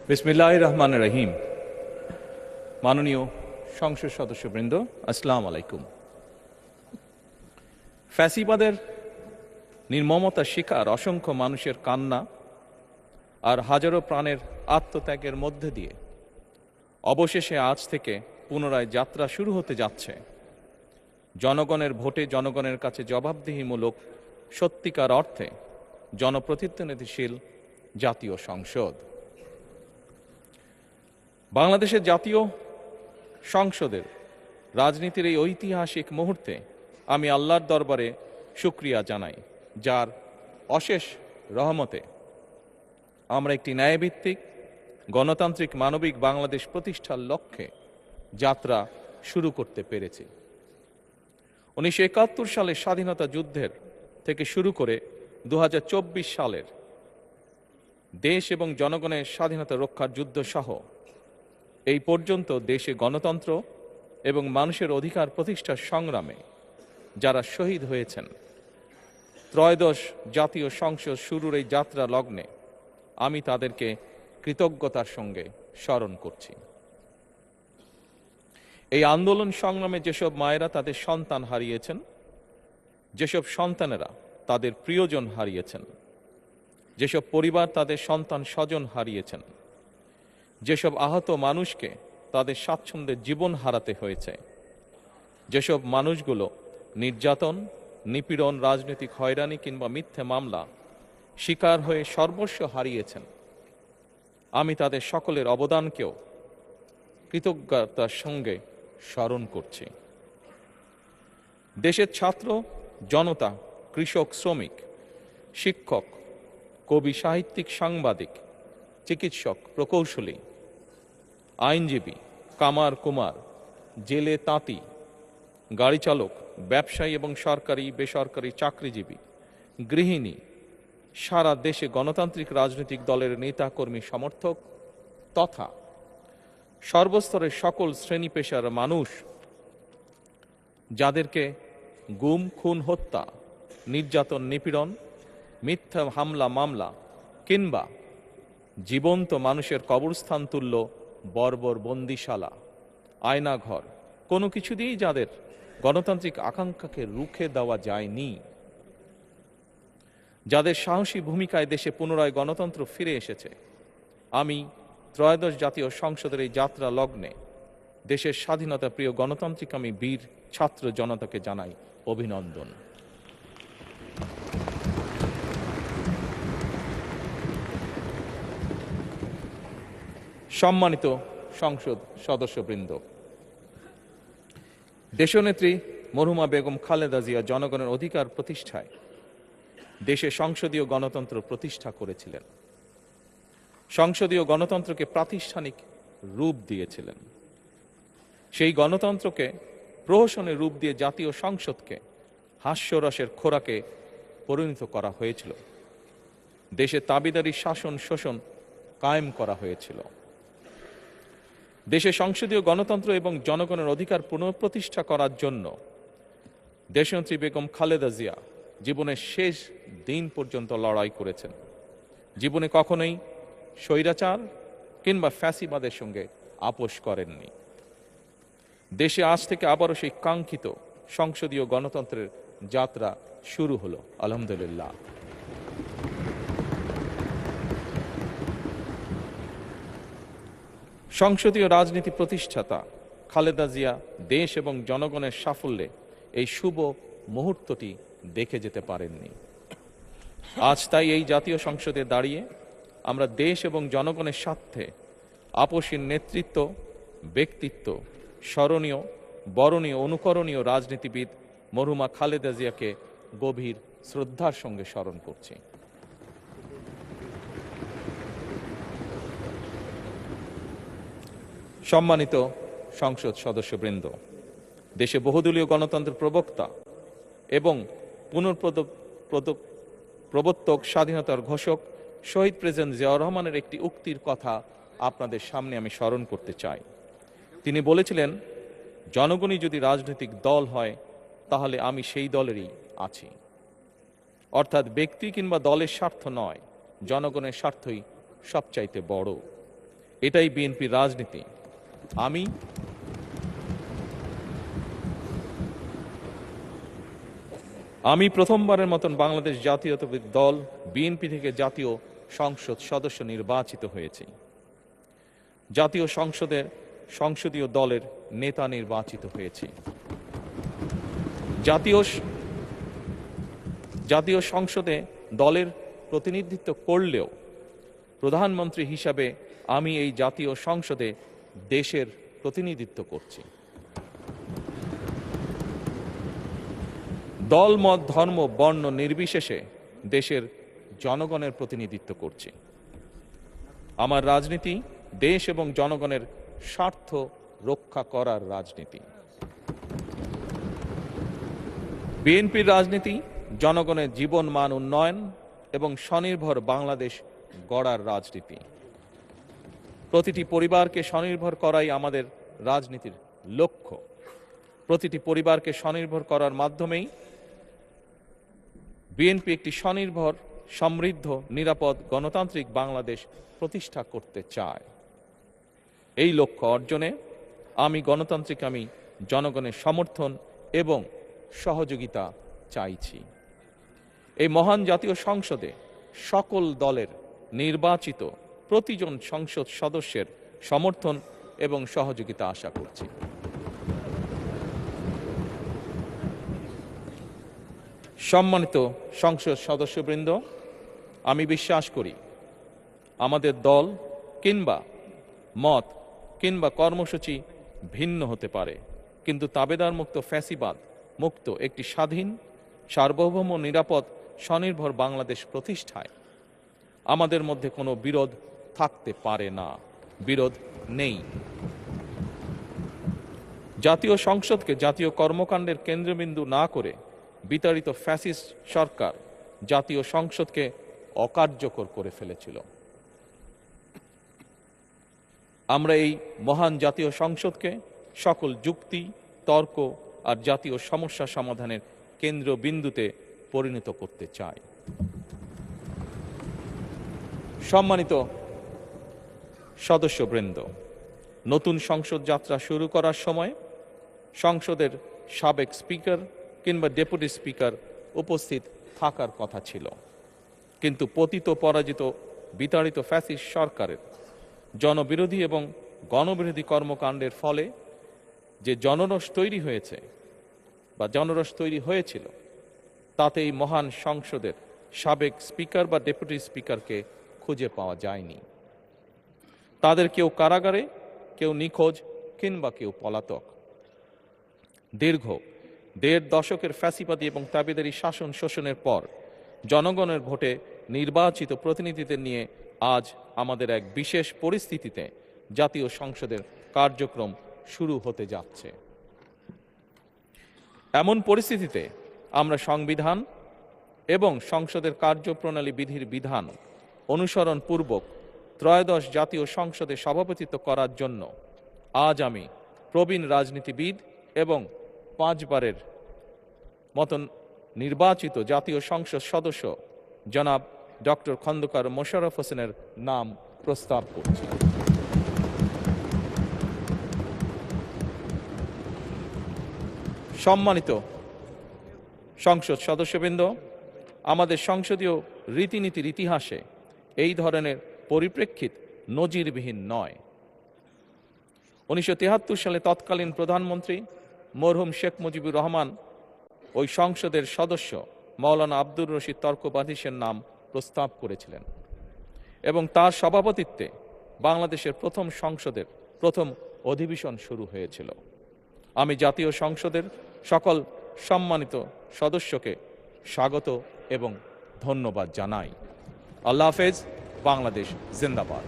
বিসমিল্লাহির রহমানির রহিম। মাননীয় সংসদ সদস্যবৃন্দ, আসসালামু আলাইকুম। ফ্যাসিবাদের নির্মমতার শিকার অসংখ্য মানুষের কান্না আর হাজারো প্রাণের আত্মত্যাগের মধ্যে দিয়ে অবশেষে আজ থেকে পুনরায় যাত্রা শুরু হতে যাচ্ছে জনগণের ভোটে জনগণের কাছে জবাবদিহিমূলক সত্যিকার অর্থে জনপ্রতিনিধিশীল জাতীয় সংসদ। বাংলাদেশের জাতীয় সংসদের রাজনীতির এই ঐতিহাসিক মুহূর্তে আমি আল্লাহর দরবারে শুকরিয়া জানাই, যার অশেষ রহমতে আমরা একটি ন্যায়ভিত্তিক গণতান্ত্রিক মানবিক বাংলাদেশ প্রতিষ্ঠার লক্ষ্যে যাত্রা শুরু করতে পেরেছি। 1971 সালের স্বাধীনতা যুদ্ধের থেকে শুরু করে 2024 সালের দেশ এবং জনগণের স্বাধীনতা রক্ষার যুদ্ধ সহ এই পর্যন্ত দেশে গণতন্ত্র এবং মানুষের অধিকার প্রতিষ্ঠার সংগ্রামে যারা শহীদ হয়েছেন, ত্রয়োদশ জাতীয় সংসদ শুরুর এই যাত্রা লগ্নে আমি তাদেরকে কৃতজ্ঞতার সঙ্গে স্মরণ করছি। এই আন্দোলন সংগ্রামে যেসব মায়েরা তাদের সন্তান হারিয়েছেন, যেসব সন্তানেরা তাদের প্রিয়জন হারিয়েছেন, যেসব পরিবার তাদের সন্তান স্বজন হারিয়েছেন, যেসব আহত মানুষকে তাদের স্বাচ্ছন্দ্যের জীবন হারাতে হয়েছে, যেসব মানুষগুলো নির্যাতন, নিপীড়ন, রাজনৈতিক হয়রানি কিংবা মিথ্যে মামলা শিকার হয়ে সর্বস্ব হারিয়েছেন, আমি তাদের সকলের অবদানকেও কৃতজ্ঞতার সঙ্গে স্মরণ করছি। দেশের ছাত্র জনতা, কৃষক, শ্রমিক, শিক্ষক, কবি, সাহিত্যিক, সাংবাদিক, চিকিৎসক, প্রকৌশলী, আইনজীবী, কামার কুমার, জেলে তাঁতি, গাড়ি চালক, ব্যবসায়ী এবং সরকারি বেসরকারি চাকরিজীবী, গৃহিণী, সারা দেশে গণতান্ত্রিক রাজনৈতিক দলের নেতা কর্মী সমর্থক তথা সর্বস্তরের সকল শ্রেণী পেশার মানুষ যাদেরকে গুম, খুন, হত্যা, নির্যাতন, নিপীড়ন, মিথ্যা হামলা মামলা কিংবা জীবন্ত মানুষের কবরস্থান তুল্য বর্বর বন্দিশালা, আয়নাঘর, কোনো কিছু দিয়েই যাদের গণতান্ত্রিক আকাঙ্ক্ষাকে রুখে দেওয়া যায়নি, যাদের সাহসী ভূমিকায় দেশে পুনরায় গণতন্ত্র ফিরে এসেছে, আমি ত্রয়োদশ জাতীয় সংসদের এই যাত্রা লগ্নে দেশের স্বাধীনতা প্রিয় গণতান্ত্রিকামী বীর ছাত্র জনতাকে জানাই অভিনন্দন। সম্মানিত সংসদ সদস্যবৃন্দ, দেশনেত্রী মরহুমা বেগম খালেদা জিয়া জনগণের অধিকার প্রতিষ্ঠায় দেশে সংসদীয় গণতন্ত্র প্রতিষ্ঠা করেছিলেন, সংসদীয় গণতন্ত্রকে প্রাতিষ্ঠানিক রূপ দিয়েছিলেন। সেই গণতন্ত্রকে প্রহসনের রূপ দিয়ে জাতীয় সংসদকে হাস্যরসের খোরাকে পরিণত করা হয়েছিল। দেশে তাবিদারি শাসন শোষণ কায়েম করা হয়েছিল। দেশে সংসদীয় গণতন্ত্র এবং জনগণের অধিকার পুনঃপ্রতিষ্ঠা করার জন্য দেশনেত্রী বেগম খালেদা জিয়া জীবনের শেষ দিন পর্যন্ত লড়াই করেছেন। জীবনে কখনোই স্বৈরাচার কিংবা ফ্যাসিবাদের সঙ্গে আপোষ করেননি। দেশে আজ থেকে আবারও সেই কাঙ্ক্ষিত সংসদীয় গণতন্ত্রের যাত্রা শুরু হলো, আলহামদুলিল্লাহ। সংসদীয় রাজনীতি প্রতিষ্ঠাতা খালেদা জিয়া দেশ এবং জনগণের সাফল্যে এই শুভ মুহূর্তটি দেখে যেতে পারেননি। আজ তাই এই জাতীয় সংসদে দাঁড়িয়ে আমরা দেশ এবং জনগণের স্বার্থে আপসীর নেতৃত্ব, ব্যক্তিত্ব, স্মরণীয়, বরণীয়, অনুকরণীয় রাজনীতিবিদ মরহুমা খালেদা জিয়াকে গভীর শ্রদ্ধার সঙ্গে স্মরণ করছি। সম্মানিত সংসদ সদস্যবৃন্দ, দেশে বহুদলীয় গণতন্ত্রের প্রবক্তা এবং প্রবর্তক, স্বাধীনতার ঘোষক শহীদ প্রেসিডেন্ট জিয়াউর রহমানের একটি উক্তির কথা আপনাদের সামনে আমি স্মরণ করতে চাই। তিনি বলেছিলেন, জনগণই যদি রাজনৈতিক দল হয় তাহলে আমি সেই দলেরই আছি। অর্থাৎ ব্যক্তি কিংবা দলের স্বার্থ নয়, জনগণের স্বার্থই সবচাইতে বড়। এটাই বিএনপির রাজনীতি। আমি প্রথমবারের মতন বাংলাদেশ জাতীয়তাবাদী দল বিএনপি থেকে জাতীয় সংসদ সদস্য নির্বাচিত হয়েছি। জাতীয় সংসদীয় দলের নেতা নির্বাচিত হয়েছি। জাতীয় সংসদে দলের প্রতিনিধিত্ব করলেও প্রধানমন্ত্রী হিসাবে আমি এই জাতীয় সংসদে দেশের প্রতিনিধিত্ব করছি। দল, মত, ধর্ম, বর্ণ নির্বিশেষে দেশের জনগণের প্রতিনিধিত্ব করছি। আমার রাজনীতি দেশ এবং জনগণের স্বার্থ রক্ষা করার রাজনীতি। বিএনপির রাজনীতি জনগণের জীবন মান উন্নয়ন এবং স্বনির্ভর বাংলাদেশ গড়ার রাজনীতি। প্রতিটি পরিবারকে স্বনির্ভর করাই আমাদের রাজনীতির লক্ষ্য। প্রতিটি পরিবারকে স্বনির্ভর করার মাধ্যমেই বিএনপি একটি স্বনির্ভর, সমৃদ্ধ, নিরাপদ, গণতান্ত্রিক বাংলাদেশ প্রতিষ্ঠা করতে চায়। এই লক্ষ্য অর্জনে আমি জনগণের সমর্থন এবং সহযোগিতা চাইছি। এই মহান জাতীয় সংসদে সকল দলের নির্বাচিত প্রতিজন সংসদ সদস্যের সমর্থন এবং সহযোগিতা আশা করছি। সম্মানিত সংসদ সদস্যবৃন্দ, আমি বিশ্বাস করি আমাদের দল কিংবা মত কিংবা কর্মসূচি ভিন্ন হতে পারে, কিন্তু তাবেদার মুক্ত, ফ্যাসিবাদ মুক্ত একটি স্বাধীন, সার্বভৌম, নিরাপদ, স্বনির্ভর বাংলাদেশ প্রতিষ্ঠায় আমাদের মধ্যে কোনো বিরোধ থাকতে পারে না, বিরোধ নেই। জাতীয় সংসদকে জাতীয় কর্মকাণ্ডের কেন্দ্রবিন্দু না করে বিতাড়িত ফ্যাসিস্ট সরকার জাতীয় সংসদকে অকার্যকর করে ফেলেছিল। আমরা এই মহান জাতীয় সংসদকে সকল যুক্তি, তর্ক আর জাতীয় সমস্যা সমাধানের কেন্দ্রবিন্দুতে পরিণত করতে চাই। সম্মানিত সদস্যবৃন্দ, নতুন সংসদ যাত্রা শুরু করার সময় সংসদের সাবেক স্পিকার কিংবা ডেপুটি স্পিকার উপস্থিত থাকার কথা ছিল, কিন্তু পতিত, পরাজিত, বিতাড়িত ফ্যাসিস্ট সরকারের জনবিরোধী এবং গণবিরোধী কর্মকাণ্ডের ফলে যে জনরোষ তৈরি হয়েছিল তাতে এই মহান সংসদের সাবেক স্পিকার বা ডেপুটি স্পিকারকে খুঁজে পাওয়া যায়নি। তাদের কেউ কারাগারে, কেউ নিখোঁজ কিংবা কেউ পলাতক। দীর্ঘ ১.৫ দশকের ফ্যাসিবাদী এবং তাবেদারি শাসন শোষণের পর জনগণের ভোটে নির্বাচিত প্রতিনিধিদের নিয়ে আজ আমাদের এক বিশেষ পরিস্থিতিতে জাতীয় সংসদের কার্যক্রম শুরু হতে যাচ্ছে। এমন পরিস্থিতিতে আমরা সংবিধান এবং সংসদের কার্যপ্রণালী বিধির বিধান অনুসরণ পূর্বক ত্রয়োদশ জাতীয় সংসদে সভাপতিত্ব করার জন্য আজ আমি প্রবীণ রাজনীতিবিদ এবং 5 বারের মতন নির্বাচিত জাতীয় সংসদ সদস্য জনাব ডক্টর খন্দকার মোশাররফ হোসেনের নাম প্রস্তাব করছি। সম্মানিত সংসদ সদস্যবৃন্দ, আমাদের সংসদীয় রীতিনীতির ইতিহাসে এই ধরনের পরিপ্রেক্ষিত নজিরবিহীন নয়। 1973 সালে তৎকালীন প্রধানমন্ত্রী মরহুম শেখ মুজিবুর রহমান ওই সংসদের সদস্য মাওলানা আব্দুর রশিদ তর্কবাধীশের নাম প্রস্তাব করেছিলেন এবং তার সভাপতিত্বে বাংলাদেশের প্রথম সংসদের প্রথম অধিবেশন শুরু হয়েছিল। আমি জাতীয় সংসদের সকল সম্মানিত সদস্যকে স্বাগত এবং ধন্যবাদ জানাই। আল্লাহ হাফেজ। বাংলাদেশ জিন্দাবাদ।